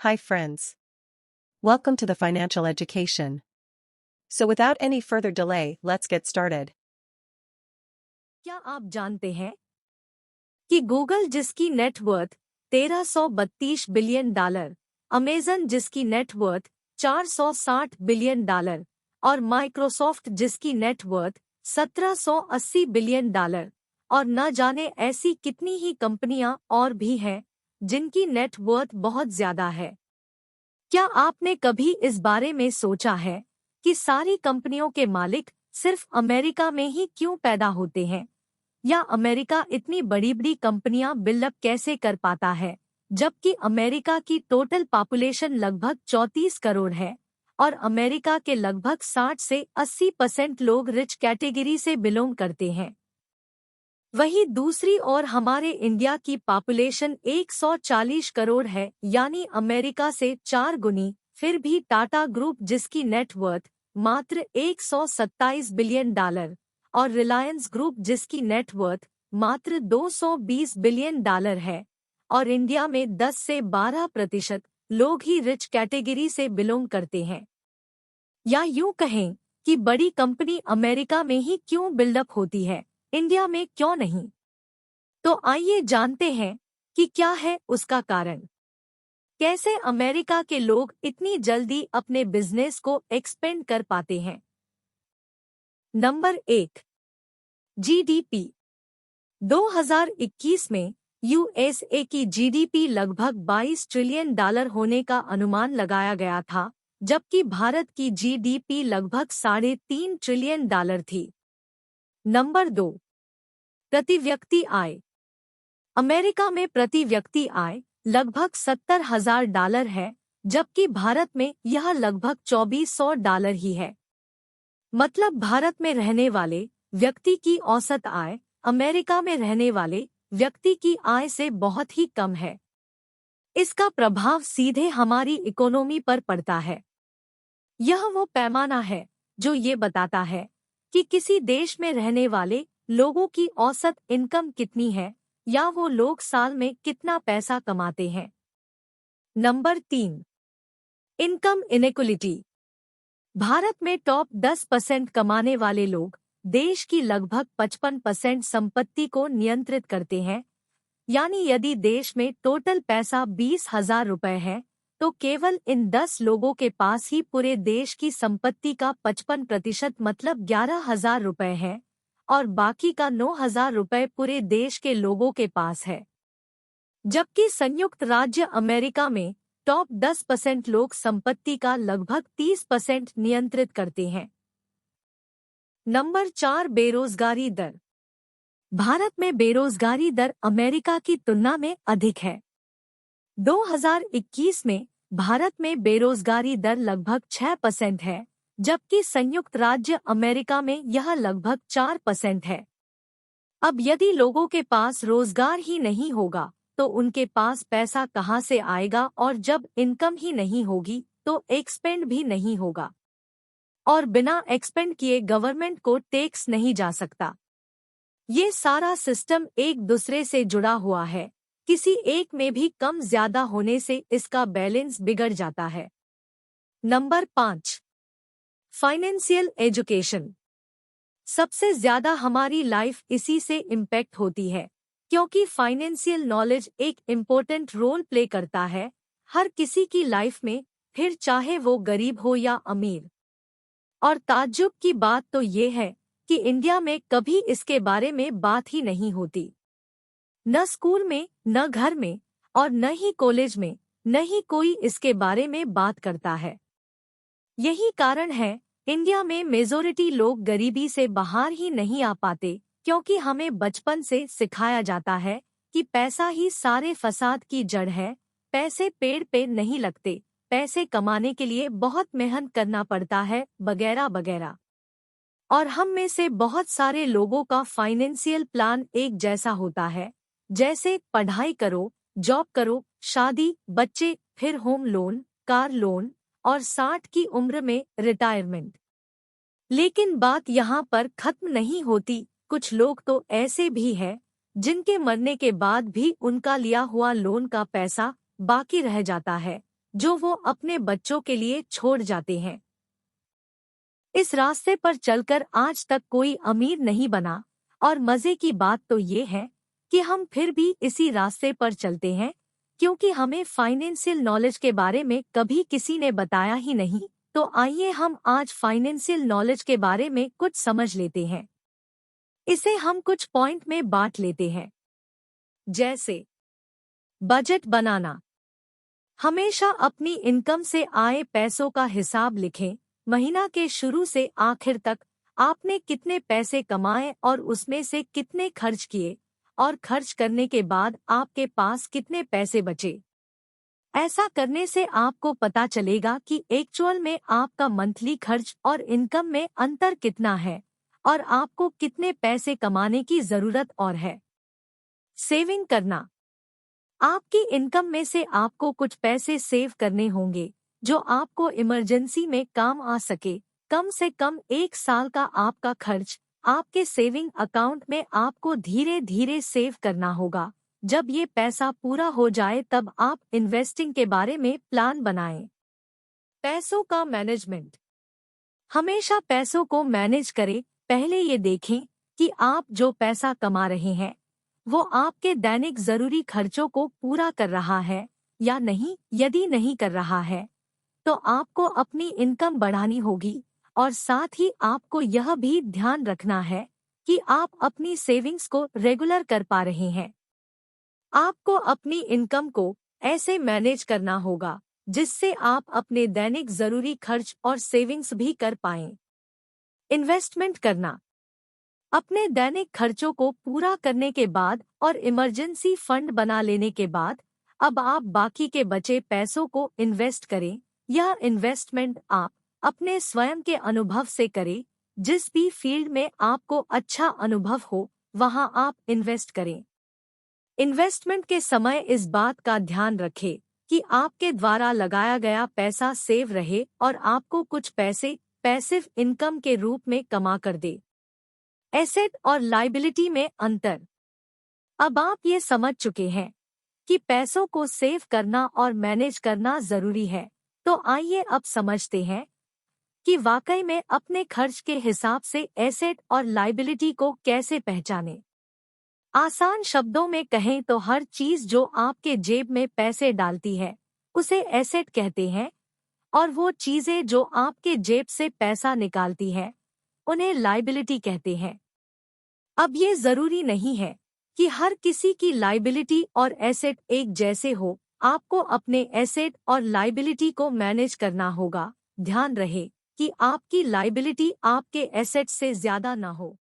Hi friends. Welcome to the Financial Education. So without any further delay, let's get started. क्या आप जानते हैं कि गूगल जिसकी नेटवर्थ 1332 बिलियन डॉलर, अमेजन जिसकी नेटवर्थ 460 बिलियन डॉलर और माइक्रोसॉफ्ट जिसकी नेटवर्थ 1780 बिलियन डॉलर और न जाने ऐसी कितनी ही कंपनियां और भी हैं जिनकी नेटवर्थ बहुत ज्यादा है। क्या आपने कभी इस बारे में सोचा है कि सारी कंपनियों के मालिक सिर्फ अमेरिका में ही क्यों पैदा होते हैं? या अमेरिका इतनी बड़ी बड़ी कंपनियां बिल्डअप कैसे कर पाता है, जबकि अमेरिका की टोटल पॉपुलेशन लगभग 34 करोड़ है और अमेरिका के लगभग 60 से 80% लोग रिच कैटेगरी से बिलोंग करते हैं। वहीं दूसरी ओर हमारे इंडिया की पॉपुलेशन 140 करोड़ है, यानी अमेरिका से 4 गुनी। फिर भी टाटा ग्रुप जिसकी नेटवर्थ मात्र 127 बिलियन डॉलर और रिलायंस ग्रुप जिसकी नेटवर्थ मात्र 220 बिलियन डॉलर है और इंडिया में 10 से 12% लोग ही रिच कैटेगरी से बिलोंग करते हैं। या यूं कहें कि बड़ी कंपनी अमेरिका में ही क्यों बिल्डअप होती है, इंडिया में क्यों नहीं? तो आइए जानते हैं कि क्या है उसका कारण। कैसे अमेरिका के लोग इतनी जल्दी अपने बिजनेस को एक्सपेंड कर पाते हैं। Number 1, GDP. 2021 में यूएसए की जीडीपी लगभग 22 ट्रिलियन डॉलर होने का अनुमान लगाया गया था, जबकि भारत की जीडीपी लगभग 3.5 ट्रिलियन डॉलर थी। नंबर 2, प्रति व्यक्ति आय। अमेरिका में प्रति व्यक्ति आय लगभग $70,000 है, जबकि भारत में यह लगभग $2,400 ही है। मतलब भारत में रहने वाले व्यक्ति की औसत आय अमेरिका में रहने वाले व्यक्ति की आय से बहुत ही कम है। इसका प्रभाव सीधे हमारी इकोनॉमी पर पड़ता है। यह वो पैमाना है जो ये बताता है कि किसी देश में रहने वाले लोगों की औसत इनकम कितनी है या वो लोग साल में कितना पैसा कमाते हैं। Number 3, income inequality. भारत में टॉप 10% कमाने वाले लोग देश की लगभग 55% संपत्ति को नियंत्रित करते हैं। यानी यदि देश में टोटल पैसा 20,000 रुपए है, तो केवल इन 10 लोगों के पास ही पूरे देश की संपत्ति का 55% मतलब 11,000 रुपए है और बाकी का 9,000 रुपए पूरे देश के लोगों के पास है। जबकि संयुक्त राज्य अमेरिका में टॉप 10% लोग संपत्ति का लगभग 30% नियंत्रित करते हैं। नंबर 4, बेरोजगारी दर। भारत में बेरोजगारी दर अमेरिका की तुलना में अधिक है। 2021 में भारत में बेरोजगारी दर लगभग 6% है, जबकि संयुक्त राज्य अमेरिका में यह लगभग 4% है। अब यदि लोगों के पास रोजगार ही नहीं होगा तो उनके पास पैसा कहां से आएगा, और जब इनकम ही नहीं होगी तो एक्सपेंड भी नहीं होगा और बिना एक्सपेंड किए गवर्नमेंट को टैक्स नहीं जा सकता। ये सारा सिस्टम एक दूसरे से जुड़ा हुआ है, किसी एक में भी कम ज्यादा होने से इसका बैलेंस बिगड़ जाता है। Number 5, financial education. सबसे ज्यादा हमारी लाइफ इसी से इम्पैक्ट होती है, क्योंकि फाइनेंशियल नॉलेज एक इम्पोर्टेंट रोल प्ले करता है हर किसी की लाइफ में, फिर चाहे वो गरीब हो या अमीर। और ताज्जुब की बात तो ये है कि इंडिया में कभी इसके बारे में बात ही नहीं होती। न स्कूल में, न घर में और न ही कॉलेज में, न ही कोई इसके बारे में बात करता है। यही कारण है इंडिया में मेजॉरिटी लोग गरीबी से बाहर ही नहीं आ पाते, क्योंकि हमें बचपन से सिखाया जाता है कि पैसा ही सारे फसाद की जड़ है, पैसे पेड़ पे नहीं लगते, पैसे कमाने के लिए बहुत मेहनत करना पड़ता है, वगैरह वगैरह। और हम में से बहुत सारे लोगों का फाइनेंशियल प्लान एक जैसा होता है, जैसे पढ़ाई करो, जॉब करो, शादी, बच्चे, फिर होम लोन, कार लोन और 60 की उम्र में रिटायरमेंट। लेकिन बात यहाँ पर खत्म नहीं होती। कुछ लोग तो ऐसे भी हैं जिनके मरने के बाद भी उनका लिया हुआ लोन का पैसा बाकी रह जाता है, जो वो अपने बच्चों के लिए छोड़ जाते हैं। इस रास्ते पर चलकर आज तक कोई अमीर नहीं बना, और मजे की बात तो ये है कि हम फिर भी इसी रास्ते पर चलते हैं, क्योंकि हमें फाइनेंशियल नॉलेज के बारे में कभी किसी ने बताया ही नहीं। तो आइए हम आज फाइनेंशियल नॉलेज के बारे में कुछ समझ लेते हैं। इसे हम कुछ पॉइंट में बांट लेते हैं, जैसे बजट बनाना। हमेशा अपनी इनकम से आए पैसों का हिसाब लिखें। महीना के शुरू से आखिर तक आपने कितने पैसे कमाए और उसमें से कितने खर्च किए, और खर्च करने के बाद आपके पास कितने पैसे बचे। ऐसा करने से आपको पता चलेगा कि एक्चुअल में आपका मंथली खर्च और इनकम में अंतर कितना है, और आपको कितने पैसे कमाने की जरूरत और है। सेविंग करना। आपकी इनकम में से आपको कुछ पैसे सेव करने होंगे, जो आपको इमरजेंसी में काम आ सके। कम से कम 1 साल का आपका खर्च आपके सेविंग अकाउंट में आपको धीरे धीरे सेव करना होगा। जब ये पैसा पूरा हो जाए तब आप इन्वेस्टिंग के बारे में प्लान बनाएं। पैसों का मैनेजमेंट। हमेशा पैसों को मैनेज करें। पहले ये देखें कि आप जो पैसा कमा रहे हैं वो आपके दैनिक जरूरी खर्चों को पूरा कर रहा है या नहीं। यदि नहीं कर रहा है तो आपको अपनी इनकम बढ़ानी होगी, और साथ ही आपको यह भी ध्यान रखना है कि आप अपनी सेविंग्स को रेगुलर कर पा रहे हैं। आपको अपनी इनकम को ऐसे मैनेज करना होगा जिससे आप अपने दैनिक जरूरी खर्च और सेविंग्स भी कर पाएं। इन्वेस्टमेंट करना। अपने दैनिक खर्चों को पूरा करने के बाद और इमरजेंसी फंड बना लेने के बाद अब आप बाकी के बचे पैसों को इन्वेस्ट करें। यह इन्वेस्टमेंट आप अपने स्वयं के अनुभव से करें। जिस भी फील्ड में आपको अच्छा अनुभव हो वहां आप इन्वेस्ट करें। इन्वेस्टमेंट के समय इस बात का ध्यान रखें कि आपके द्वारा लगाया गया पैसा सेव रहे और आपको कुछ पैसे पैसिव इनकम के रूप में कमा कर दे। एसेट और लायबिलिटी में अंतर। अब आप ये समझ चुके हैं कि पैसों को सेव करना और मैनेज करना जरूरी है। तो आइए अब समझते हैं कि वाकई में अपने खर्च के हिसाब से एसेट और लायबिलिटी को कैसे पहचानें। आसान शब्दों में कहें तो हर चीज जो आपके जेब में पैसे डालती है उसे एसेट कहते हैं, और वो चीजें जो आपके जेब से पैसा निकालती हैं उन्हें लायबिलिटी कहते हैं। अब ये जरूरी नहीं है कि हर किसी की लायबिलिटी और एसेट एक जैसे हो। आपको अपने एसेट और लायबिलिटी को मैनेज करना होगा। ध्यान रहे कि आपकी लायबिलिटी आपके एसेट से ज्यादा ना हो।